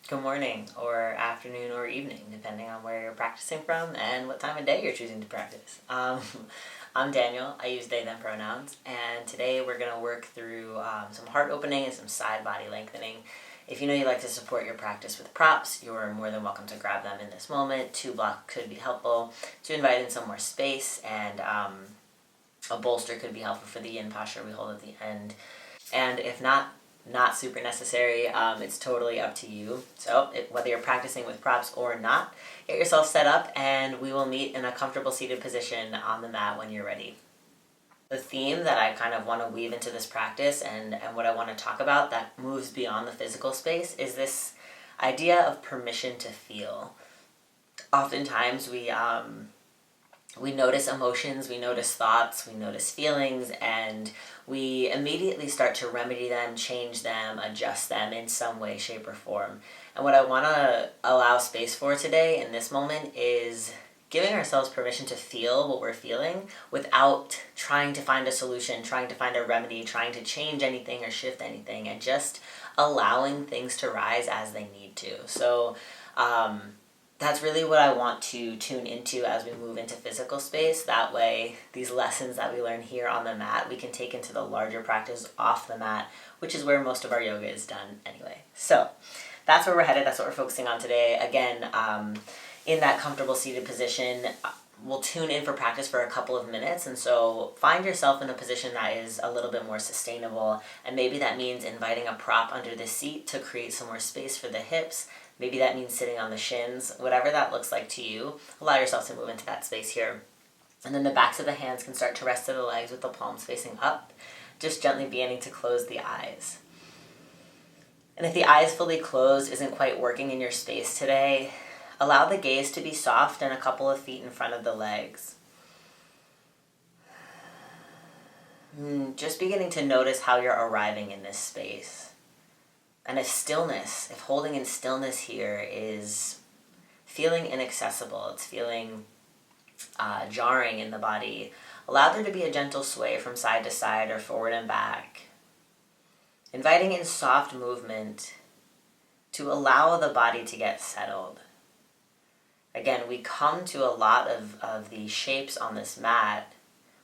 good morning, or afternoon, or evening, depending on where you're practicing from and what time of day you're choosing to practice. I'm Daniel. I use they, them pronouns, and today we're going to work through some heart opening and some side body lengthening. If you know you like to support your practice with props, you're more than welcome to grab them in this moment. 2 blocks could be helpful to invite in some more space, and a bolster could be helpful for the yin posture we hold at the end. And if not super necessary, it's totally up to you. So whether you're practicing with props or not, get yourself set up and we will meet in a comfortable seated position on the mat when you're ready. The theme that I kind of want to weave into this practice and what I want to talk about that moves beyond the physical space is this idea of permission to feel. Oftentimes we notice emotions, we notice thoughts, we notice feelings, and we immediately start to remedy them, change them, adjust them in some way, shape, or form. And what I want to allow space for today in this moment is giving ourselves permission to feel what we're feeling without trying to find a solution, trying to find a remedy, trying to change anything or shift anything, and just allowing things to rise as they need to. So, that's really what I want to tune into as we move into physical space. That way, these lessons that we learn here on the mat, we can take into the larger practice off the mat, which is where most of our yoga is done anyway. So that's where we're headed. That's what we're focusing on today. Again, in that comfortable seated position, we'll tune in for practice for a couple of minutes. And so find yourself in a position that is a little bit more sustainable. And maybe that means inviting a prop under the seat to create some more space for the hips. Maybe that means sitting on the shins. Whatever that looks like to you, allow yourself to move into that space here. And then the backs of the hands can start to rest to the legs with the palms facing up, just gently beginning to close the eyes. And if the eyes fully closed isn't quite working in your space today, allow the gaze to be soft and a couple of feet in front of the legs. Just beginning to notice how you're arriving in this space. And if holding in stillness here is feeling inaccessible, it's feeling jarring in the body, allow there to be a gentle sway from side to side or forward and back. Inviting in soft movement to allow the body to get settled. Again, we come to a lot of these shapes on this mat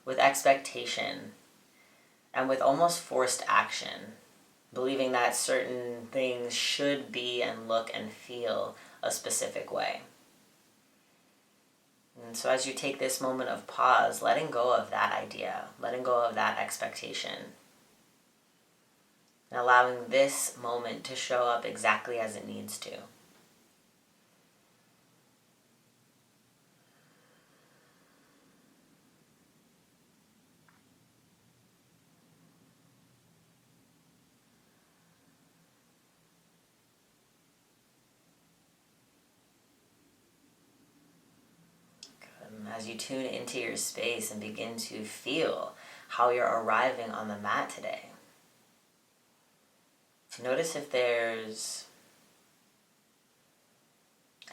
with expectation and with almost forced action, believing that certain things should be and look and feel a specific way. And so as you take this moment of pause, letting go of that idea, letting go of that expectation, and allowing this moment to show up exactly as it needs to. As you tune into your space and begin to feel how you're arriving on the mat today, notice if there's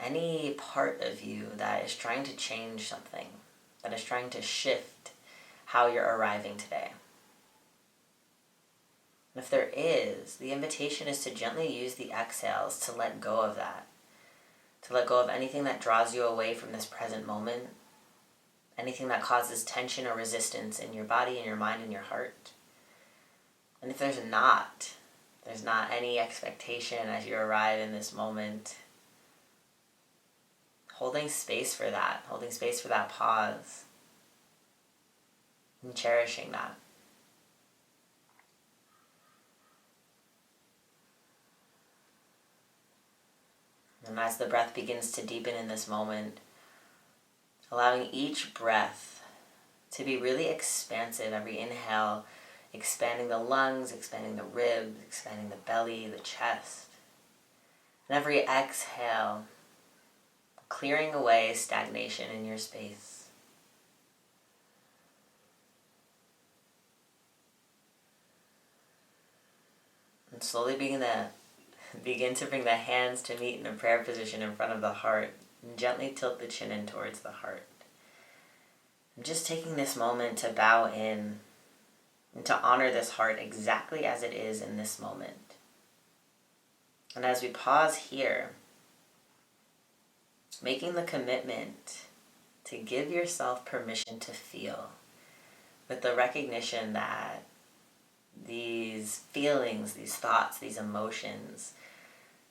any part of you that is trying to change something, that is trying to shift how you're arriving today. And if there is, the invitation is to gently use the exhales to let go of that, to let go of anything that draws you away from this present moment, anything that causes tension or resistance in your body, in your mind, in your heart. And if there's not any expectation as you arrive in this moment, holding space for that pause, and cherishing that. And as the breath begins to deepen in this moment, allowing each breath to be really expansive. Every inhale, expanding the lungs, expanding the ribs, expanding the belly, the chest. And every exhale, clearing away stagnation in your space. And slowly begin to bring the hands to meet in a prayer position in front of the heart. And gently tilt the chin in towards the heart. I'm just taking this moment to bow in and to honor this heart exactly as it is in this moment. And as we pause here, making the commitment to give yourself permission to feel, with the recognition that these feelings, these thoughts, these emotions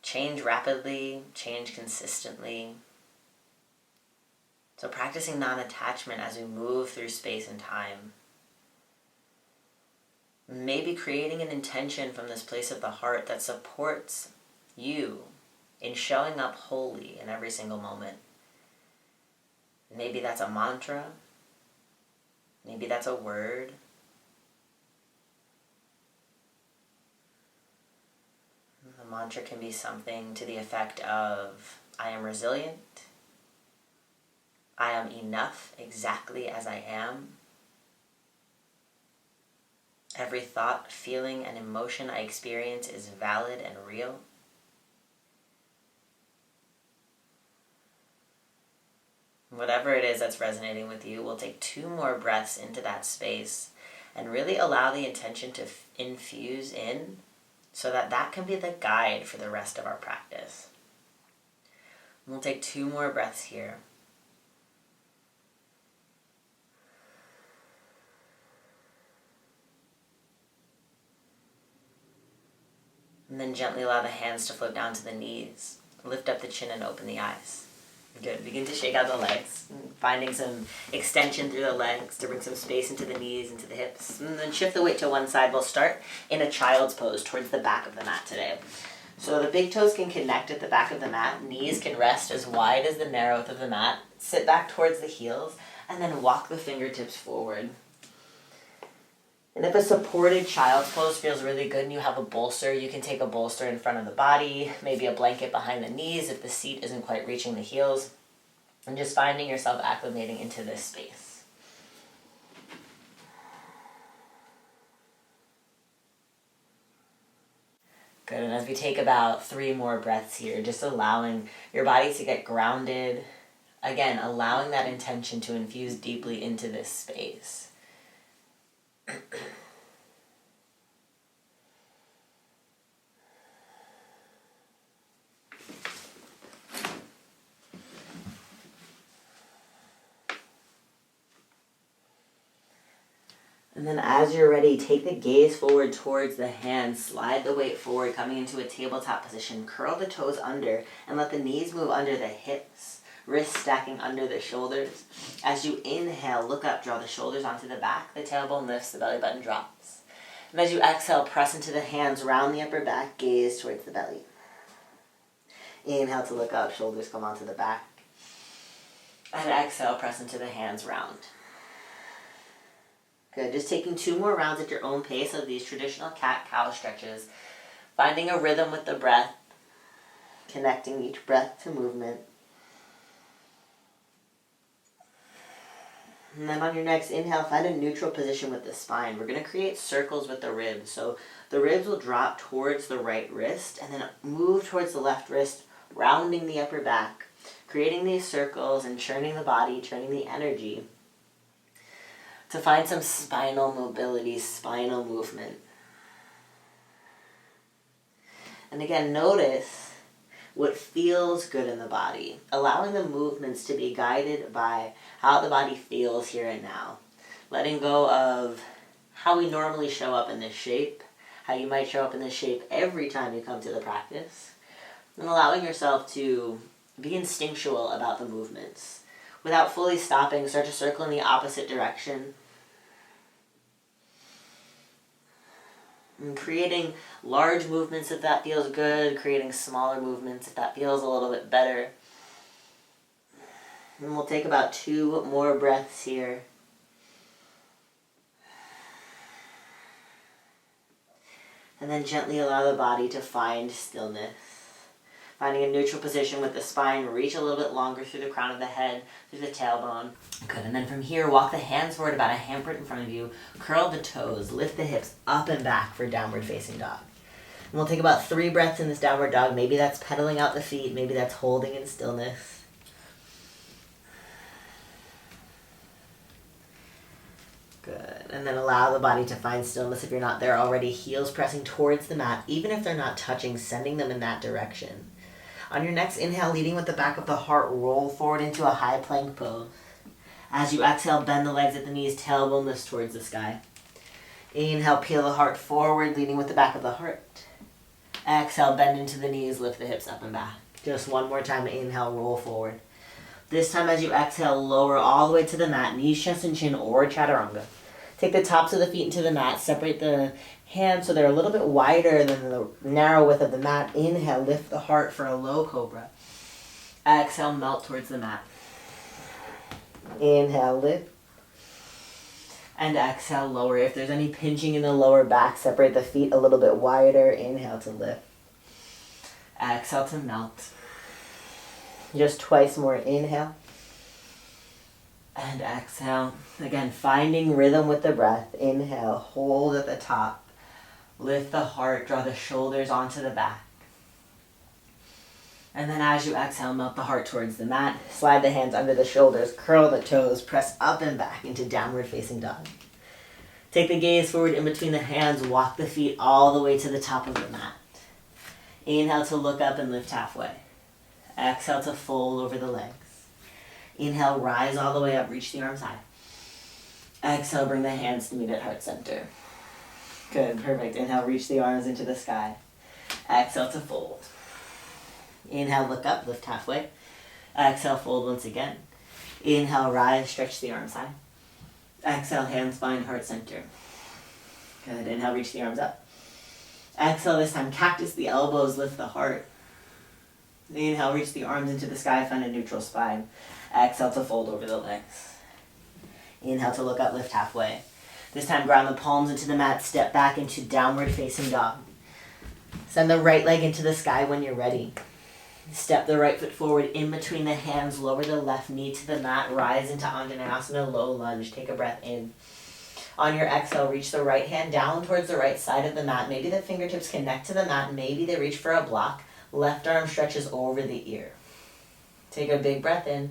change rapidly, change consistently. So practicing non-attachment as we move through space and time. Maybe creating an intention from this place of the heart that supports you in showing up wholly in every single moment. Maybe that's a mantra. Maybe that's a word. The mantra can be something to the effect of, I am resilient. I am enough exactly as I am. Every thought, feeling, and emotion I experience is valid and real. Whatever it is that's resonating with you, we'll take 2 more breaths into that space and really allow the intention to infuse in so that that can be the guide for the rest of our practice. We'll take 2 more breaths here. And then gently allow the hands to float down to the knees. Lift up the chin and open the eyes. Good. Begin to shake out the legs, finding some extension through the legs to bring some space into the knees, into the hips. And then shift the weight to one side. We'll start in a child's pose towards the back of the mat today. So the big toes can connect at the back of the mat. Knees can rest as wide as the narrowth of the mat. Sit back towards the heels, and then walk the fingertips forward. And if a supported child's pose feels really good and you have a bolster, you can take a bolster in front of the body, maybe a blanket behind the knees if the seat isn't quite reaching the heels, and just finding yourself acclimating into this space. Good, and as we take about 3 more breaths here, just allowing your body to get grounded, again, allowing that intention to infuse deeply into this space. And then as you're ready, take the gaze forward towards the hands, slide the weight forward, coming into a tabletop position, curl the toes under, and let the knees move under the hips, wrists stacking under the shoulders. As you inhale, look up, draw the shoulders onto the back, the tailbone lifts, the belly button drops. And as you exhale, press into the hands, round the upper back, gaze towards the belly. Inhale to look up, shoulders come onto the back. And exhale, press into the hands, round. Good, just taking 2 more rounds at your own pace of these traditional cat-cow stretches. Finding a rhythm with the breath, connecting each breath to movement. And then on your next inhale, find a neutral position with the spine. We're going to create circles with the ribs. So the ribs will drop towards the right wrist and then move towards the left wrist, rounding the upper back, creating these circles and churning the body, churning the energy to find some spinal mobility, spinal movement. And again, notice what feels good in the body, allowing the movements to be guided by how the body feels here and now. Letting go of how we normally show up in this shape, how you might show up in this shape every time you come to the practice, and allowing yourself to be instinctual about the movements. Without fully stopping, start to circle in the opposite direction. And creating large movements if that feels good, creating smaller movements if that feels a little bit better. And we'll take about 2 more breaths here. And then gently allow the body to find stillness. Finding a neutral position with the spine, reach a little bit longer through the crown of the head, through the tailbone. Good, and then from here, walk the hands forward about a handprint in front of you, curl the toes, lift the hips up and back for downward facing dog. And we'll take about 3 breaths in this downward dog. Maybe that's pedaling out the feet, maybe that's holding in stillness. Good, And then allow the body to find stillness if you're not there already. Heels pressing towards the mat, even if they're not touching, sending them in that direction. On your next inhale, leading with the back of the heart, roll forward into a high plank pose. As you exhale, bend the legs at the knees, tailbone lifts towards the sky. Inhale, peel the heart forward, leading with the back of the heart. Exhale, bend into the knees, lift the hips up and back. Just one more time, inhale, roll forward. This time as you exhale, lower all the way to the mat, knees, chest, and chin, or chaturanga. Take the tops of the feet into the mat, separate the hands so they're a little bit wider than the narrow width of the mat. Inhale, lift the heart for a low cobra. Exhale, melt towards the mat. Inhale, lift. And exhale, lower. If there's any pinching in the lower back, separate the feet a little bit wider. Inhale to lift. Exhale to melt. Just twice more. Inhale. And exhale. Again, finding rhythm with the breath. Inhale, hold at the top. Lift the heart, draw the shoulders onto the back. And then as you exhale, melt the heart towards the mat. Slide the hands under the shoulders, curl the toes, press up and back into downward facing dog. Take the gaze forward in between the hands, walk the feet all the way to the top of the mat. Inhale to look up and lift halfway. Exhale to fold over the legs. Inhale, rise all the way up, reach the arms high. Exhale, bring the hands to meet at heart center. Good, perfect. Inhale, reach the arms into the sky. Exhale to fold. Inhale, look up, lift halfway. Exhale, fold once again. Inhale, rise, stretch the arms high. Exhale, hands find heart center. Good, inhale, reach the arms up. Exhale, this time, cactus the elbows, lift the heart. Inhale, reach the arms into the sky, find a neutral spine. Exhale to fold over the legs. Inhale to look up, lift halfway. This time, ground the palms into the mat, step back into downward facing dog. Send the right leg into the sky when you're ready. Step the right foot forward in between the hands, lower the left knee to the mat, rise into Anjaneyasana, low lunge. Take a breath in. On your exhale, reach the right hand down towards the right side of the mat. Maybe the fingertips connect to the mat, maybe they reach for a block. Left arm stretches over the ear. Take a big breath in.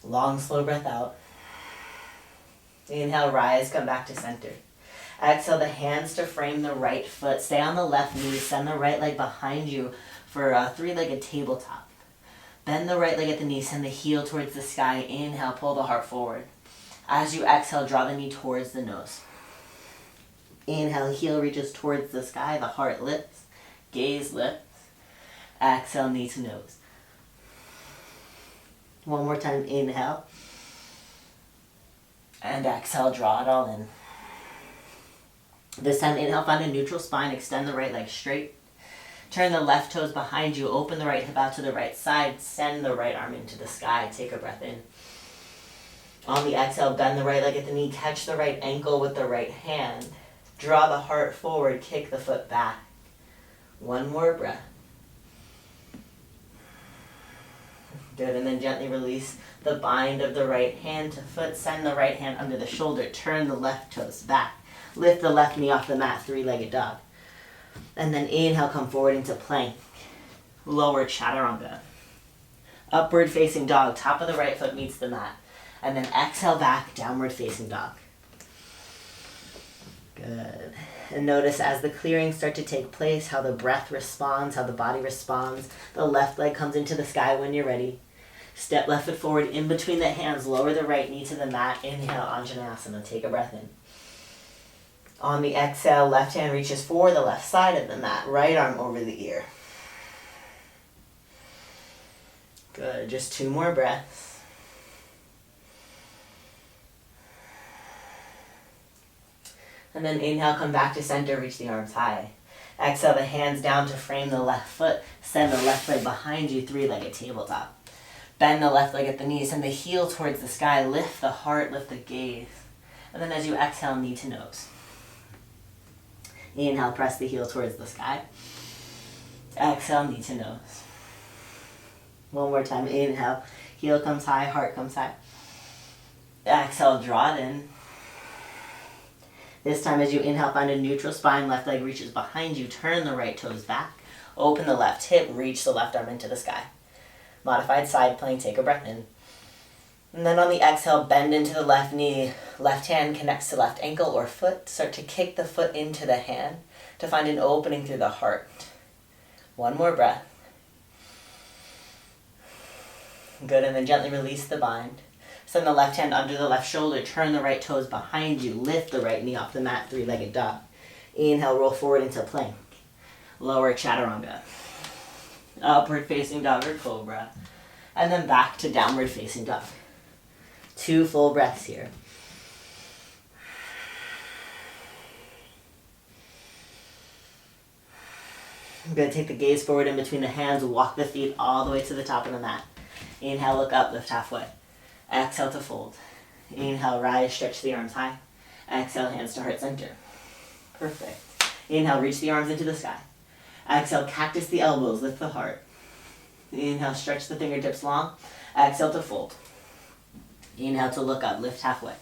Long, slow breath out. Inhale, rise, come back to center. Exhale, the hands to frame the right foot. Stay on the left knee, send the right leg behind you for a three-legged tabletop. Bend the right leg at the knee, send the heel towards the sky. Inhale, pull the heart forward. As you exhale, draw the knee towards the nose. Inhale, heel reaches towards the sky, the heart lifts, gaze lifts. Exhale, knee to nose. One more time, inhale. And exhale, draw it all in. This time, inhale, find a neutral spine, extend the right leg straight. Turn the left toes behind you, open the right hip out to the right side, send the right arm into the sky, take a breath in. On the exhale, bend the right leg at the knee, catch the right ankle with the right hand. Draw the heart forward, kick the foot back. One more breath. Good, and then gently release the bind of the right hand to foot, send the right hand under the shoulder, turn the left toes back. Lift the left knee off the mat, three-legged dog. And then inhale, come forward into plank. Lower chaturanga. Upward facing dog, top of the right foot meets the mat. And then exhale back, downward facing dog. Good. And notice as the clearings start to take place, how the breath responds, how the body responds. The left leg comes into the sky when you're ready. Step left foot forward in between the hands, lower the right knee to the mat. Inhale, Anjaneyasana, take a breath in. On the exhale, left hand reaches for the left side of the mat, right arm over the ear. Good, just two more breaths. And then inhale, come back to center, reach the arms high. Exhale, the hands down to frame the left foot. Send the left leg behind you, three-legged tabletop. Bend the left leg at the knees, send the heel towards the sky, lift the heart, lift the gaze. And then as you exhale, knee to nose. Inhale, press the heel towards the sky. Exhale, knee to nose. One more time, inhale, heel comes high, heart comes high. Exhale, draw it in. This time as you inhale, find a neutral spine, left leg reaches behind you, turn the right toes back, open the left hip, reach the left arm into the sky. Modified side plank, take a breath in. And then on the exhale, bend into the left knee. Left hand connects to left ankle or foot. Start to kick the foot into the hand to find an opening through the heart. One more breath. Good, and then gently release the bind. Send the left hand under the left shoulder. Turn the right toes behind you. Lift the right knee off the mat, three-legged dog. Inhale, roll forward into plank. Lower chaturanga. Upward facing dog or cobra. And then back to downward facing dog. 2 full breaths here. Good, take the gaze forward in between the hands. Walk the feet all the way to the top of the mat. Inhale, look up, lift halfway. Exhale to fold. Inhale, rise, stretch the arms high. Exhale, hands to heart center. Perfect. Inhale, reach the arms into the sky. Exhale, cactus the elbows, lift the heart. Inhale, stretch the fingertips long. Exhale to fold. Inhale to look up, lift halfway.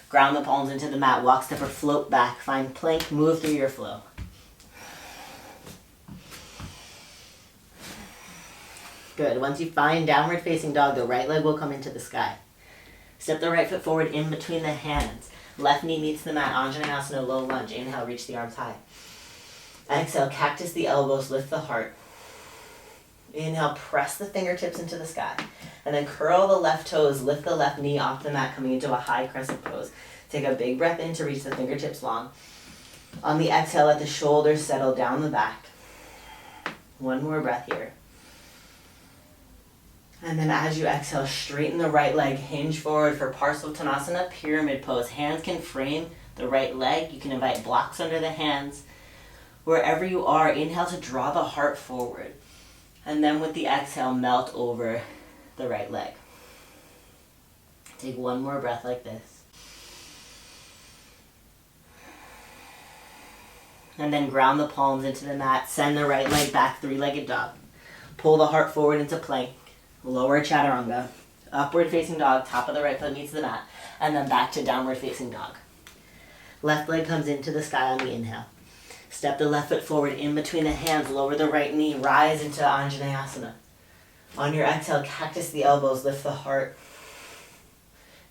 Ground the palms into the mat, walk, step, or float back. Find plank, move through your flow. Good. Once you find downward facing dog, the right leg will come into the sky. Step the right foot forward in between the hands. Left knee meets the mat, Anjaneyasana, low lunge. Inhale, reach the arms high. Exhale, cactus the elbows, lift the heart. Inhale, press the fingertips into the sky. And then curl the left toes, lift the left knee off the mat, coming into a high crescent pose. Take a big breath in to reach the fingertips long. On the exhale, let the shoulders settle down the back. One more breath here. And then as you exhale, straighten the right leg, hinge forward for Parsvottanasana, pyramid pose. Hands can frame the right leg. You can invite blocks under the hands. Wherever you are, inhale to draw the heart forward. And then with the exhale, melt over the right leg. Take one more breath like this. And then ground the palms into the mat. Send the right leg back, three-legged dog. Pull the heart forward into plank. Lower chaturanga. Upward facing dog, top of the right foot meets the mat. And then back to downward facing dog. Left leg comes into the sky on the inhale. Step the left foot forward in between the hands. Lower the right knee. Rise into Anjaneyasana. On your exhale, cactus the elbows. Lift the heart.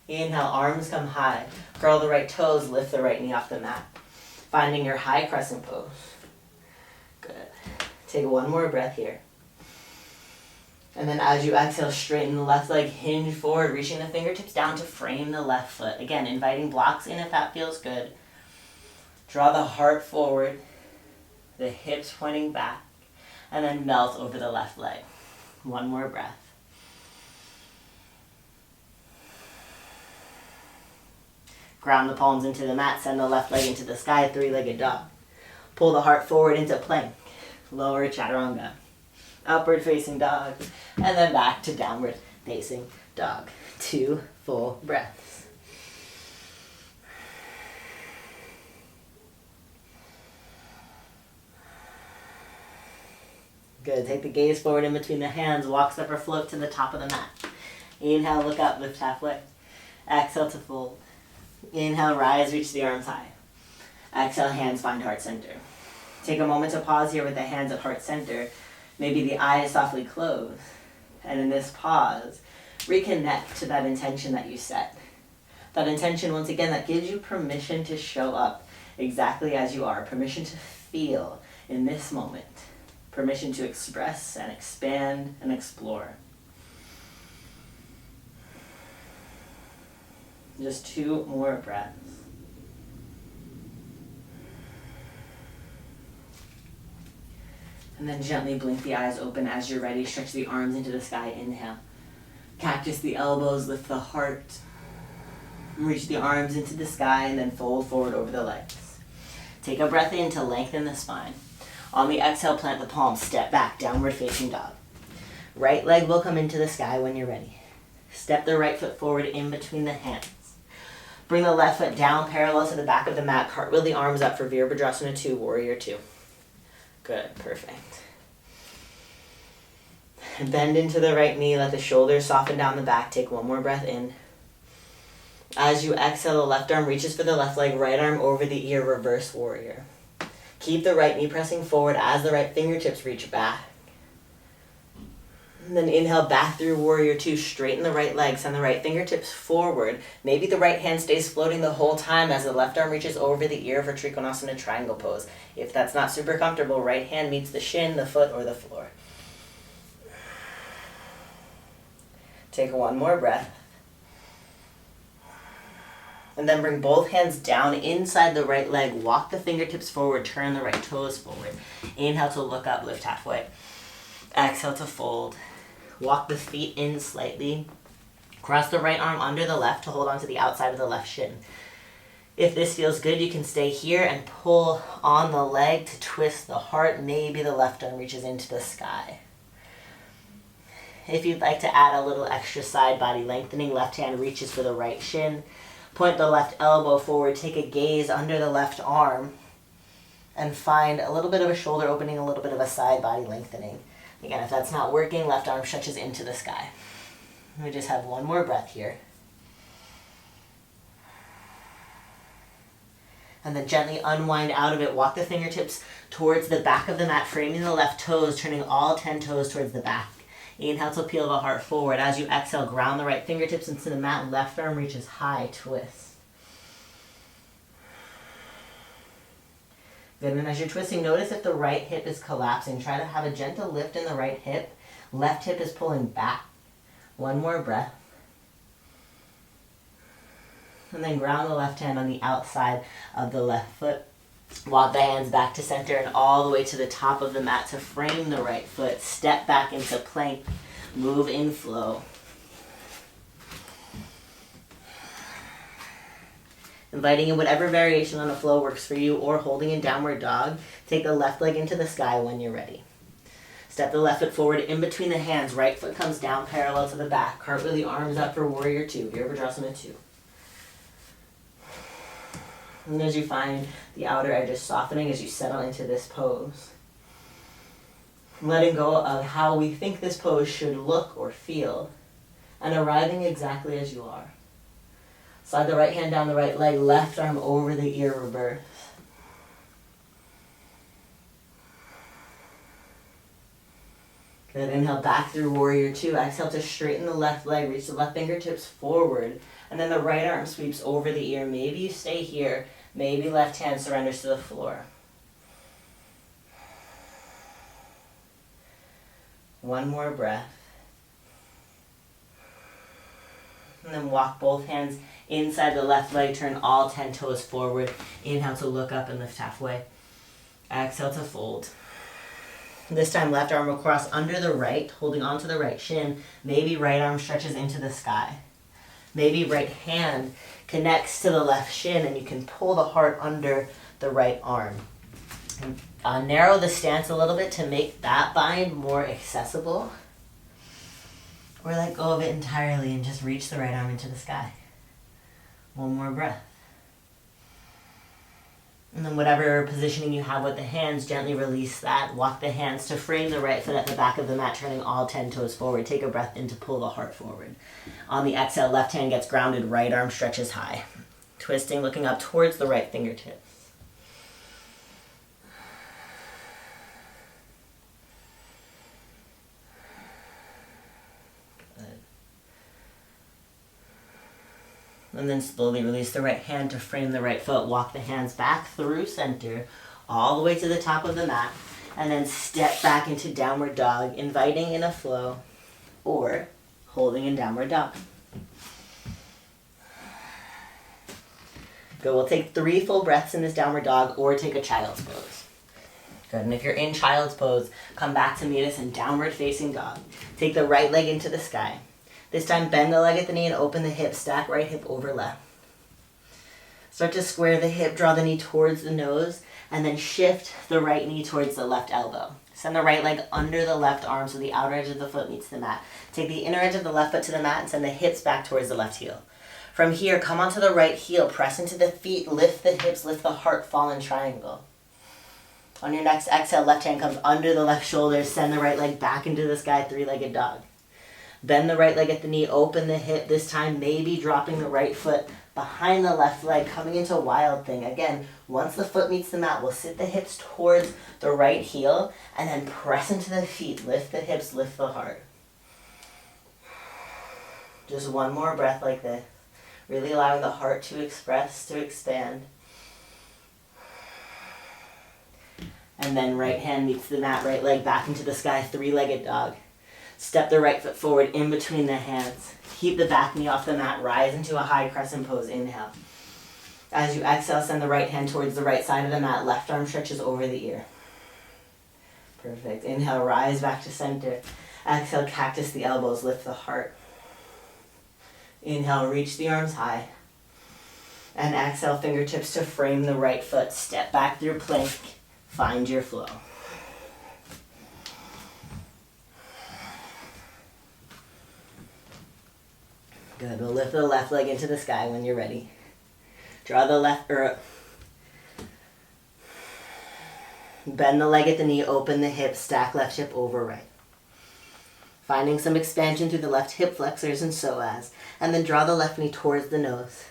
Inhale, arms come high. Curl the right toes. Lift the right knee off the mat. Finding your high crescent pose. Good. Take one more breath here. And then as you exhale, straighten the left leg, hinge forward, reaching the fingertips down to frame the left foot. Again, inviting blocks in if that feels good. Draw the heart forward, the hips pointing back, and then melt over the left leg. One more breath. Ground the palms into the mat, send the left leg into the sky, three-legged dog. Pull the heart forward into plank, lower chaturanga. Upward facing dog, and then back to downward facing dog. 2 full breaths. Good. Take the gaze forward in between the hands. Walk, step, or float to the top of the mat. Inhale, look up, lift halfway. Exhale to fold. Inhale, rise, reach the arms high. Exhale, hands find heart center. Take a moment to pause here with the hands at heart center. Maybe the eyes softly close. And in this pause, reconnect to that intention that you set. That intention, once again, that gives you permission to show up exactly as you are. Permission to feel in this moment. Permission to express and expand and explore. Just 2 more breaths. And then gently blink the eyes open as you're ready. Stretch the arms into the sky. Inhale. Cactus the elbows, lift the heart. Reach the arms into the sky and then fold forward over the legs. Take a breath in to lengthen the spine. On the exhale, plant the palms. Step back, downward facing dog. Right leg will come into the sky when you're ready. Step the right foot forward in between the hands. Bring the left foot down parallel to the back of the mat. Cartwheel the arms up for Virabhadrasana 2, Warrior 2. Good, perfect. Bend into the right knee, let the shoulders soften down the back. Take one more breath in. As you exhale, the left arm reaches for the left leg, right arm over the ear, reverse warrior. Keep the right knee pressing forward as the right fingertips reach back. And then inhale back through warrior two, straighten the right leg, send the right fingertips forward. Maybe the right hand stays floating the whole time as the left arm reaches over the ear for Trikonasana triangle pose. If that's not super comfortable, right hand meets the shin, the foot, or the floor. Take one more breath. And then bring both hands down inside the right leg. Walk the fingertips forward, turn the right toes forward. Inhale to look up, lift halfway. Exhale to fold. Walk the feet in slightly. Cross the right arm under the left to hold onto the outside of the left shin. If this feels good, you can stay here and pull on the leg to twist the heart. Maybe the left arm reaches into the sky. If you'd like to add a little extra side body lengthening, left hand reaches for the right shin. Point the left elbow forward, take a gaze under the left arm, and find a little bit of a shoulder opening, a little bit of a side body lengthening. Again, if that's not working, left arm stretches into the sky. We just have one more breath here. And then gently unwind out of it. Walk the fingertips towards the back of the mat, framing the left toes, turning all 10 toes towards the back. Inhale to peel the heart forward. As you exhale, ground the right fingertips into the mat. Left arm reaches high, twist. Good, and as you're twisting, notice if the right hip is collapsing. Try to have a gentle lift in the right hip. Left hip is pulling back. One more breath. And then ground the left hand on the outside of the left foot. Walk the hands back to center and all the way to the top of the mat to frame the right foot. Step back into plank. Move in flow. Inviting in whatever variation on the flow works for you, or holding in downward dog. Take the left leg into the sky when you're ready. Step the left foot forward in between the hands. Right foot comes down parallel to the back. Cartwheel the arms up for warrior two. Virabhadrasana 2. And as you find the outer edges softening as you settle into this pose. Letting go of how we think this pose should look or feel, and arriving exactly as you are. Slide the right hand down the right leg, left arm over the ear, reverse. Good, inhale back through warrior two. Exhale to straighten the left leg, reach the left fingertips forward, and then the right arm sweeps over the ear. Maybe you stay here, maybe left hand surrenders to the floor. One more breath. And then walk both hands inside the left leg, turn all 10 toes forward. Inhale to look up and lift halfway. Exhale to fold. This time left arm will cross under the right, holding onto the right shin. Maybe right arm stretches into the sky. Maybe right hand connects to the left shin and you can pull the heart under the right arm. And, narrow the stance a little bit to make that bind more accessible. Or let go of it entirely and just reach the right arm into the sky. One more breath. And then whatever positioning you have with the hands, gently release that. Walk the hands to frame the right foot at the back of the mat, turning all 10 toes forward. Take a breath in to pull the heart forward. On the exhale, left hand gets grounded, right arm stretches high. Twisting, looking up towards the right fingertips. And then slowly release the right hand to frame the right foot. Walk the hands back through center, all the way to the top of the mat. And then step back into downward dog, inviting in a flow, or holding in downward dog. Good, we'll take 3 full breaths in this downward dog, or take a child's pose. Good, and if you're in child's pose, come back to meet us in downward facing dog. Take the right leg into the sky. This time, bend the leg at the knee and open the hip. Stack right hip over left. Start to square the hip, draw the knee towards the nose, and then shift the right knee towards the left elbow. Send the right leg under the left arm so the outer edge of the foot meets the mat. Take the inner edge of the left foot to the mat and send the hips back towards the left heel. From here, come onto the right heel, press into the feet, lift the hips, lift the heart, fall in triangle. On your next exhale, left hand comes under the left shoulder, send the right leg back into the sky, 3-legged dog. Bend the right leg at the knee, open the hip, this time maybe dropping the right foot behind the left leg, coming into wild thing. Again, once the foot meets the mat, we'll sit the hips towards the right heel and then press into the feet, lift the hips, lift the heart. Just one more breath like this. Really allowing the heart to express, to expand. And then right hand meets the mat, right leg back into the sky, three-legged dog. Step the right foot forward in between the hands. Keep the back knee off the mat, rise into a high crescent pose, inhale. As you exhale, send the right hand towards the right side of the mat, left arm stretches over the ear. Perfect. Inhale, rise back to center. Exhale, cactus the elbows, lift the heart. Inhale, reach the arms high. And exhale, fingertips to frame the right foot. Step back through plank. Find your flow. Good. We'll lift the left leg into the sky when you're ready. Draw the left, bend the leg at the knee, open the hip, stack left hip over right. Finding some expansion through the left hip flexors and psoas. And then draw the left knee towards the nose.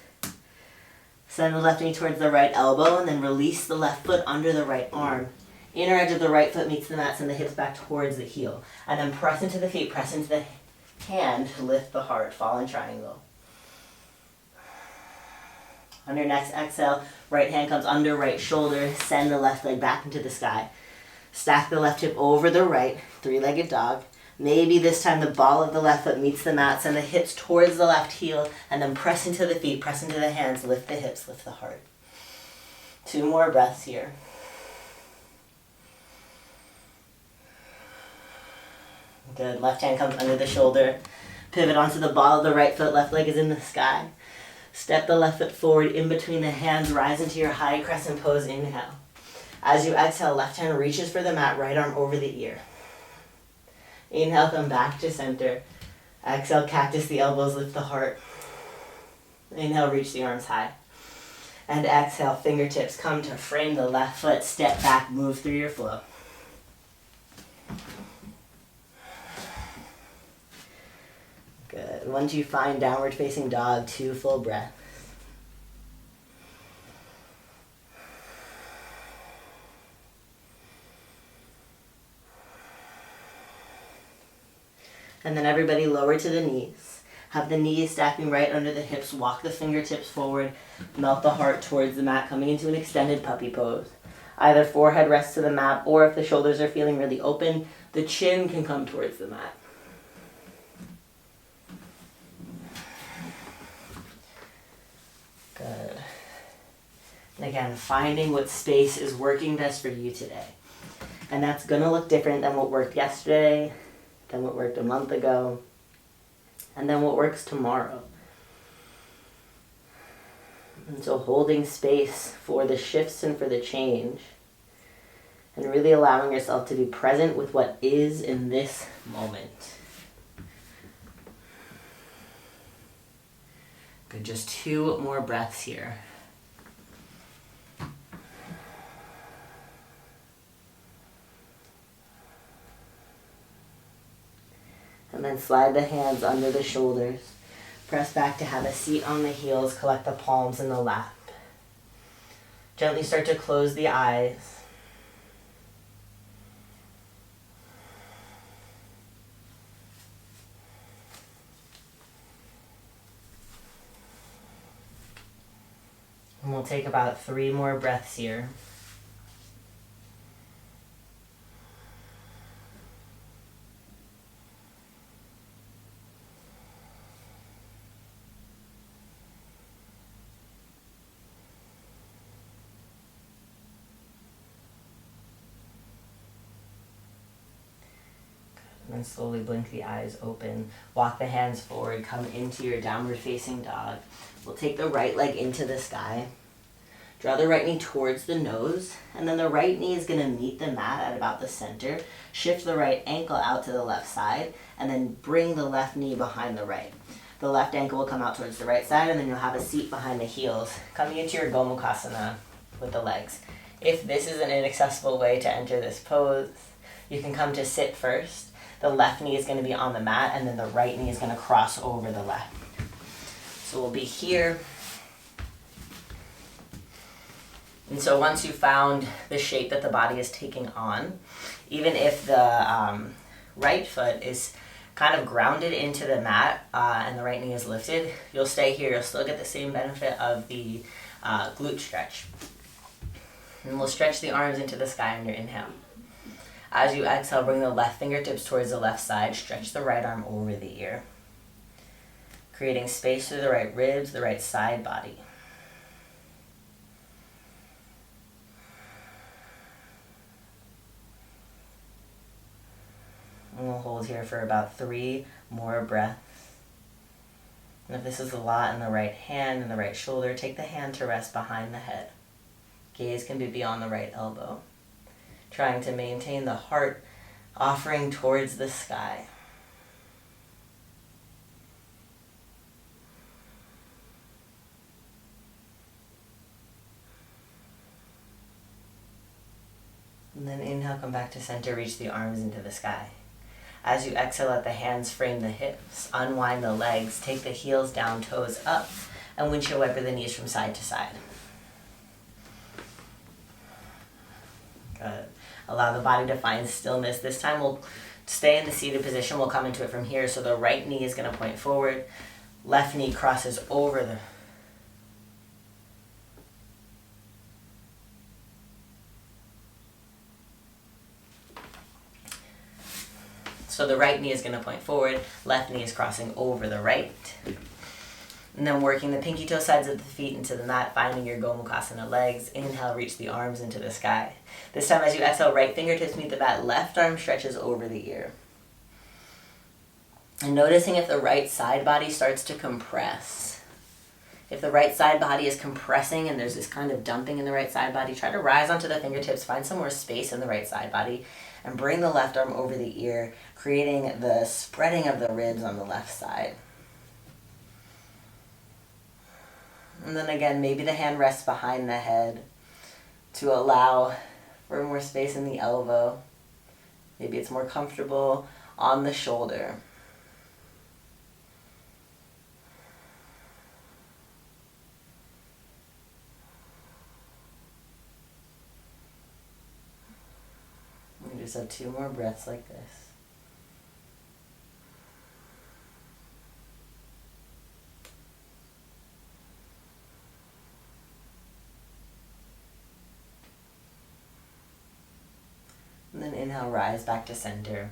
Send the left knee towards the right elbow and then release the left foot under the right arm. Inner edge of the right foot meets the mat, send the hips back towards the heel. And then press into the feet, press into the hand to lift the heart, fall in triangle. On your next exhale, right hand comes under right shoulder, send the left leg back into the sky. Stack the left hip over the right, three-legged dog. Maybe this time the ball of the left foot meets the mat, send the hips towards the left heel, and then press into the feet, press into the hands, lift the hips, lift the heart. 2 more breaths here. Good. Left hand comes under the shoulder. Pivot onto the ball of the right foot. Left leg is in the sky. Step the left foot forward in between the hands. Rise into your high crescent pose. Inhale. As you exhale, left hand reaches for the mat. Right arm over the ear. Inhale, come back to center. Exhale, cactus the elbows. Lift the heart. Inhale, reach the arms high. And exhale, fingertips come to frame the left foot. Step back, move through your flow. Good. Once you find downward facing dog, 2 full breaths. And then everybody lower to the knees. Have the knees stacking right under the hips. Walk the fingertips forward. Melt the heart towards the mat, coming into an extended puppy pose. Either forehead rests to the mat, or if the shoulders are feeling really open, the chin can come towards the mat. Good. And again, finding what space is working best for you today. And that's going to look different than what worked yesterday, than what worked a month ago, and then what works tomorrow. And so holding space for the shifts and for the change, and really allowing yourself to be present with what is in this moment. Good, just 2 more breaths here. And then slide the hands under the shoulders. Press back to have a seat on the heels. Collect the palms in the lap. Gently start to close the eyes. And we'll take about 3 more breaths here. And then slowly blink the eyes open. Walk the hands forward. Come into your downward facing dog. We'll take the right leg into the sky. Draw the right knee towards the nose. And then the right knee is going to meet the mat at about the center. Shift the right ankle out to the left side. And then bring the left knee behind the right. The left ankle will come out towards the right side. And then you'll have a seat behind the heels. Coming into your Gomukhasana with the legs. If this is an inaccessible way to enter this pose, you can come to sit first. The left knee is going to be on the mat, and then the right knee is going to cross over the left. So we'll be here. And so once you've found the shape that the body is taking on, even if the right foot is kind of grounded into the mat and the right knee is lifted, you'll stay here. You'll still get the same benefit of the glute stretch. And we'll stretch the arms into the sky on your inhale. As you exhale, bring the left fingertips towards the left side. Stretch the right arm over the ear, creating space through the right ribs, the right side body. And we'll hold here for about 3 more breaths. And if this is a lot in the right hand and the right shoulder, take the hand to rest behind the head. Gaze can be beyond the right elbow. Trying to maintain the heart offering towards the sky. And then inhale, come back to center, reach the arms into the sky. As you exhale, let the hands frame the hips, unwind the legs, take the heels down, toes up, and windshield wiper the knees from side to side. Good. Allow the body to find stillness. This time we'll stay in the seated position. We'll come into it from here. So the right knee is going to point forward. Left knee crosses over the... So the right knee is going to point forward. Left knee is crossing over the right. And then working the pinky toe sides of the feet into the mat, finding your Gomukhasana legs. Inhale, reach the arms into the sky. This time as you exhale, right fingertips meet the mat, left arm stretches over the ear. And noticing if the right side body starts to compress. If the right side body is compressing and there's this kind of dumping in the right side body, try to rise onto the fingertips, find some more space in the right side body, and bring the left arm over the ear, creating the spreading of the ribs on the left side. And then again, maybe the hand rests behind the head to allow for more space in the elbow. Maybe it's more comfortable on the shoulder. We just have 2 more breaths like this. And then inhale, rise back to center.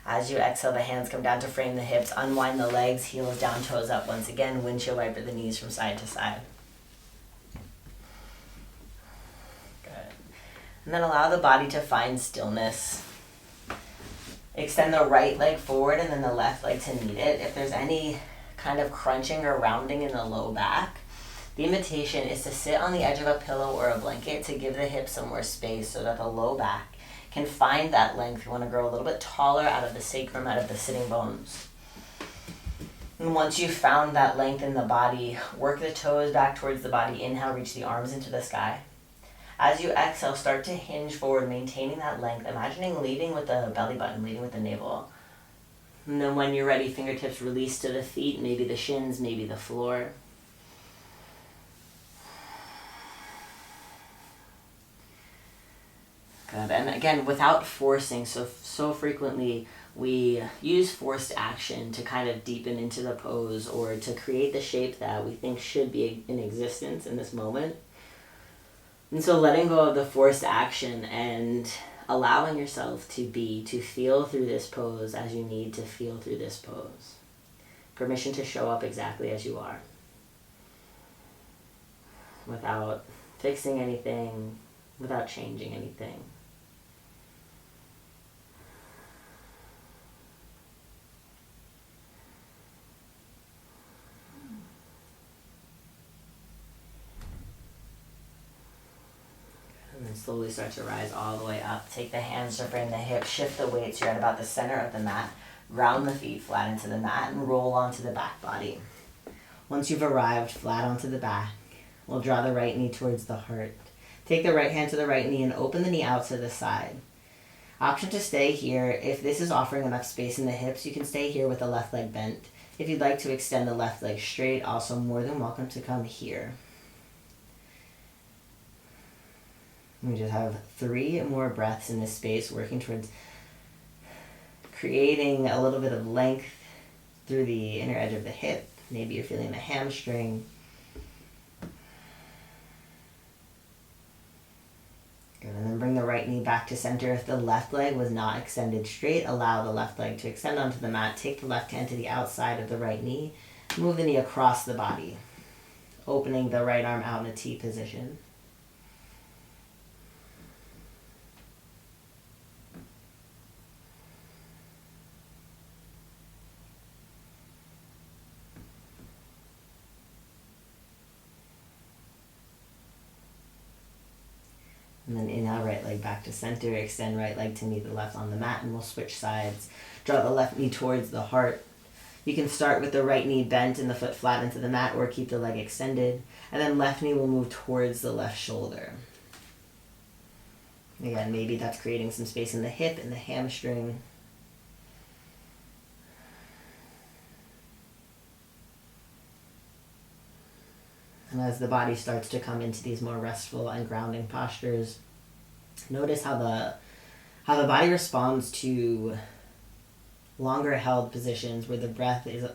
As you exhale, the hands come down to frame the hips, unwind the legs, heels down, toes up. Once again, windshield wiper the knees from side to side. Good. And then allow the body to find stillness. Extend the right leg forward and then the left leg to meet it. If there's any kind of crunching or rounding in the low back, the invitation is to sit on the edge of a pillow or a blanket to give the hips some more space so that the low back can find that length. You want to grow a little bit taller out of the sacrum, out of the sitting bones. And once you've found that length in the body, work the toes back towards the body. Inhale, reach the arms into the sky. As you exhale, start to hinge forward, maintaining that length, imagining leading with the belly button, leading with the navel. And then when you're ready, fingertips release to the feet, maybe the shins, maybe the floor. Good. And again, without forcing, so frequently we use forced action to kind of deepen into the pose or to create the shape that we think should be in existence in this moment. And so letting go of the forced action and allowing yourself to feel through this pose as you need to feel through this pose. Permission to show up exactly as you are. Without fixing anything, without changing anything. And then slowly start to rise all the way up. Take the hands to frame the hips, shift the weights. You're at about the center of the mat. Round the feet flat into the mat and roll onto the back body. Once you've arrived flat onto the back, we'll draw the right knee towards the heart. Take the right hand to the right knee and open the knee out to the side. Option to stay here. If this is offering enough space in the hips, you can stay here with the left leg bent. If you'd like to extend the left leg straight, also more than welcome to come here. We just have 3 more breaths in this space, working towards creating a little bit of length through the inner edge of the hip. Maybe you're feeling the hamstring. Good, and then bring the right knee back to center. If the left leg was not extended straight, allow the left leg to extend onto the mat. Take the left hand to the outside of the right knee. Move the knee across the body, opening the right arm out in a T position. And then inhale, right leg back to center. Extend right leg to meet the left on the mat, and we'll switch sides. Draw the left knee towards the heart. You can start with the right knee bent and the foot flat into the mat, or keep the leg extended. And then left knee will move towards the left shoulder. Again, maybe that's creating some space in the hip and the hamstring. And as the body starts to come into these more restful and grounding postures, notice how the body responds to longer held positions where the breath is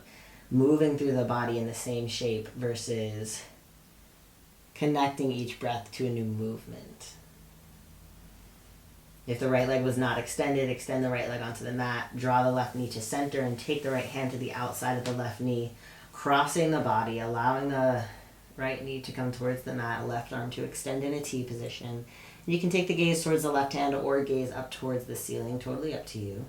moving through the body in the same shape versus connecting each breath to a new movement. If the right leg was not extended, extend the right leg onto the mat, draw the left knee to center, and take the right hand to the outside of the left knee, crossing the body, allowing the right knee to come towards the mat, left arm to extend in a T position. You can take the gaze towards the left hand or gaze up towards the ceiling, totally up to you.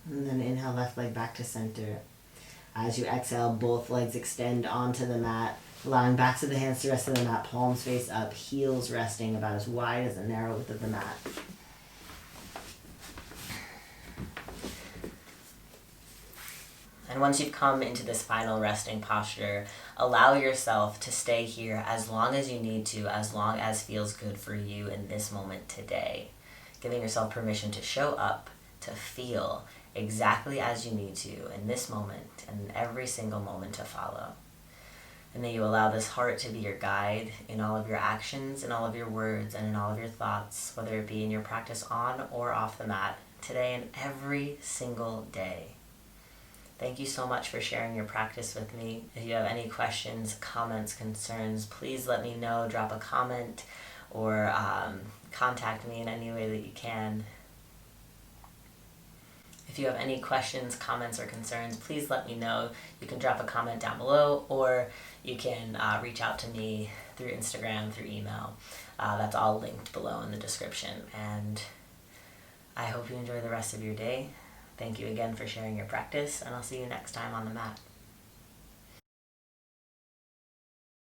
And then inhale, left leg back to center. As you exhale, both legs extend onto the mat, allowing backs of the hands to rest on the mat, palms face up, heels resting about as wide as the narrow width of the mat. And once you've come into this final resting posture, allow yourself to stay here as long as you need to, as long as feels good for you in this moment today. Giving yourself permission to show up, to feel exactly as you need to in this moment and every single moment to follow. And then you allow this heart to be your guide in all of your actions, in all of your words, and in all of your thoughts, whether it be in your practice on or off the mat, today and every single day. Thank you so much for sharing your practice with me. If you have any questions, comments, concerns, please let me know. Drop a comment or contact me in any way that you can. If you have any questions, comments, or concerns, please let me know. You can drop a comment down below, or you can reach out to me through Instagram, through email. That's all linked below in the description. And I hope you enjoy the rest of your day. Thank you again for sharing your practice, and I'll see you next time on the mat.